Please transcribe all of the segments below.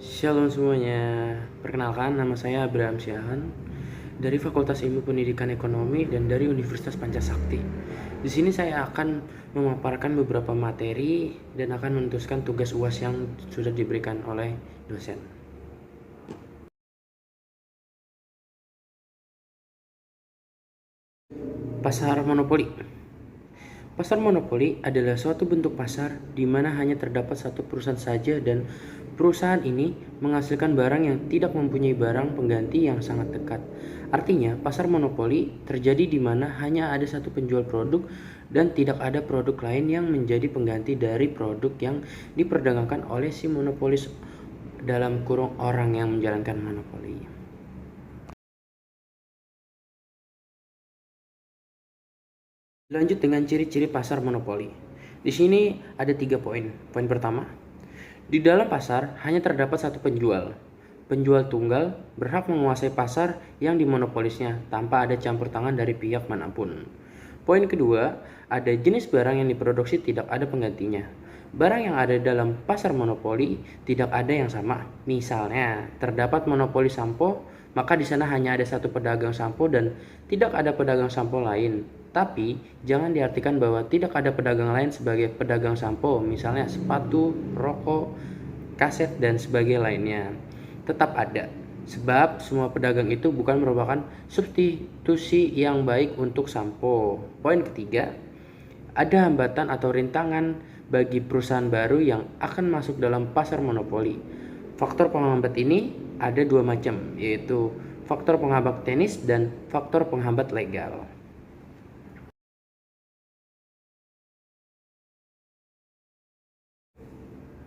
Shalom semuanya, perkenalkan nama saya Abraham Syahan dari Fakultas Ilmu Pendidikan Ekonomi dan dari Universitas Pancasakti. Di sini saya akan memaparkan beberapa materi dan akan menuliskan tugas UAS yang sudah diberikan oleh dosen. Pasar monopoli. Pasar monopoli adalah suatu bentuk pasar di mana hanya terdapat satu perusahaan saja dan perusahaan ini menghasilkan barang yang tidak mempunyai barang pengganti yang sangat dekat. Artinya, pasar monopoli terjadi di mana hanya ada satu penjual produk dan tidak ada produk lain yang menjadi pengganti dari produk yang diperdagangkan oleh si monopolis dalam kurung orang yang menjalankan monopoli. Lanjut dengan ciri-ciri pasar monopoli. Di sini ada 3 poin. Poin pertama, di dalam pasar hanya terdapat satu penjual. Penjual tunggal berhak menguasai pasar yang dimonopolisnya tanpa ada campur tangan dari pihak manapun. Poin kedua, ada jenis barang yang diproduksi tidak ada penggantinya. Barang yang ada dalam pasar monopoli tidak ada yang sama. Misalnya, terdapat monopoli sampo, maka di sana hanya ada satu pedagang sampo dan tidak ada pedagang sampo lain. Tapi, jangan diartikan bahwa tidak ada pedagang lain sebagai pedagang sampo, misalnya sepatu, rokok, kaset, dan sebagainya lainnya. Tetap ada, sebab semua pedagang itu bukan merupakan substitusi yang baik untuk sampo. Poin ketiga, ada hambatan atau rintangan bagi perusahaan baru yang akan masuk dalam pasar monopoli. Faktor penghambat ini ada dua macam, yaitu faktor penghambat teknis dan faktor penghambat legal.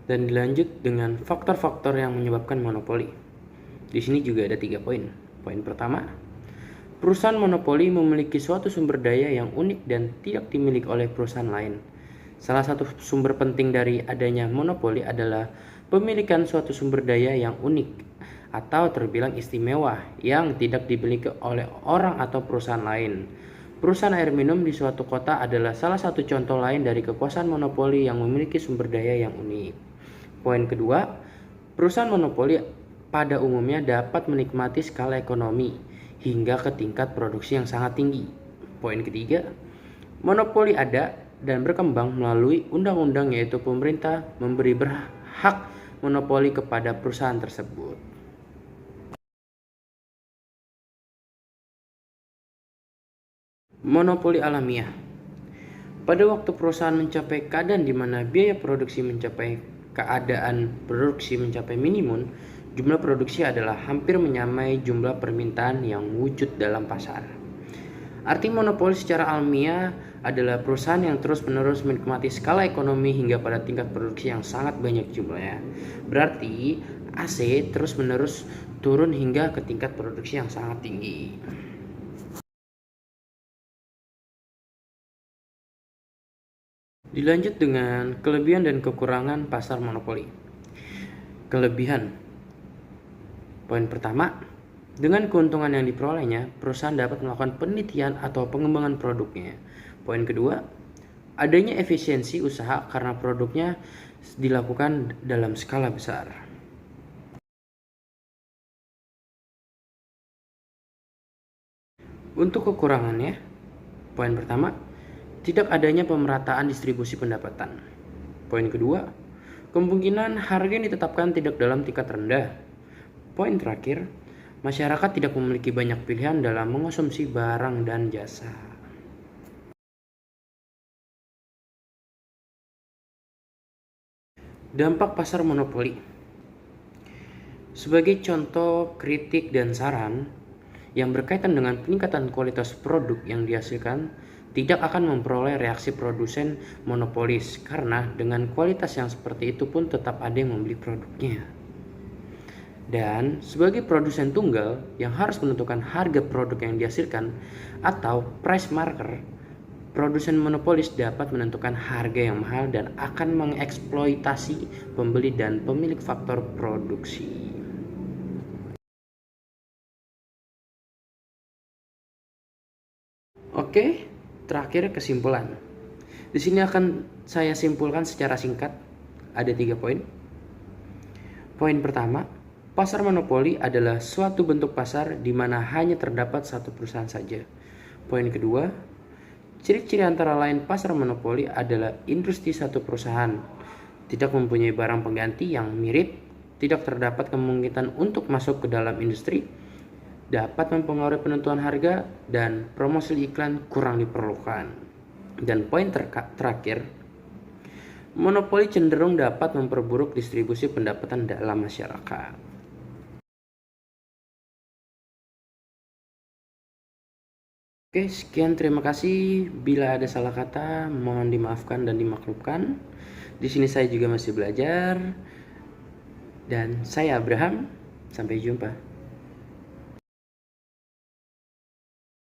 Dan dilanjut dengan faktor-faktor yang menyebabkan monopoli. Di sini juga ada 3 poin. Poin pertama, perusahaan monopoli memiliki suatu sumber daya yang unik dan tidak dimiliki oleh perusahaan lain. Salah satu sumber penting dari adanya monopoli adalah pemilikan suatu sumber daya yang unik atau terbilang istimewa yang tidak dimiliki oleh orang atau perusahaan lain. Perusahaan air minum di suatu kota adalah salah satu contoh lain dari kekuasaan monopoli yang memiliki sumber daya yang unik. Poin kedua, perusahaan monopoli pada umumnya dapat menikmati skala ekonomi hingga ke tingkat produksi yang sangat tinggi. Poin ketiga, monopoli ada dan berkembang melalui undang-undang, yaitu pemerintah memberi hak monopoli kepada perusahaan tersebut. Monopoli alamiah. Pada waktu perusahaan mencapai keadaan di mana biaya produksi mencapai minimum, jumlah produksi adalah hampir menyamai jumlah permintaan yang wujud dalam pasar. Arti monopoli secara alamiah adalah perusahaan yang terus-menerus menikmati skala ekonomi hingga pada tingkat produksi yang sangat banyak jumlahnya. Berarti AC terus-menerus turun hingga ke tingkat produksi yang sangat tinggi. Dilanjut dengan kelebihan dan kekurangan pasar monopoli. Kelebihan. Poin pertama, dengan keuntungan yang diperolehnya, perusahaan dapat melakukan penelitian atau pengembangan produknya. Poin kedua, adanya efisiensi usaha karena produknya dilakukan dalam skala besar. Untuk kekurangannya, poin pertama, tidak adanya pemerataan distribusi pendapatan. Poin kedua, kemungkinan harga yang ditetapkan tidak dalam tingkat rendah. Poin terakhir, masyarakat tidak memiliki banyak pilihan dalam mengonsumsi barang dan jasa. Dampak pasar monopoli. Sebagai contoh kritik dan saran yang berkaitan dengan peningkatan kualitas produk yang dihasilkan, tidak akan memperoleh reaksi produsen monopolis karena dengan kualitas yang seperti itu pun tetap ada yang membeli produknya. Dan sebagai produsen tunggal yang harus menentukan harga produk yang dihasilkan atau price marker, produsen monopolis dapat menentukan harga yang mahal dan akan mengeksploitasi pembeli dan pemilik faktor produksi. Oke, terakhir kesimpulan. Di sini akan saya simpulkan secara singkat. Ada 3 poin. Poin pertama, pasar monopoli adalah suatu bentuk pasar di mana hanya terdapat satu perusahaan saja. Poin kedua, ciri-ciri antara lain pasar monopoli adalah industri satu perusahaan, tidak mempunyai barang pengganti yang mirip, tidak terdapat kemungkinan untuk masuk ke dalam industri, dapat mempengaruhi penentuan harga, dan promosi iklan kurang diperlukan. Dan poin terakhir, monopoli cenderung dapat memperburuk distribusi pendapatan dalam masyarakat. Oke, sekian, terima kasih. Bila ada salah kata, mohon dimaafkan dan dimaklumkan. Di sini saya juga masih belajar. Dan saya Abraham. Sampai jumpa.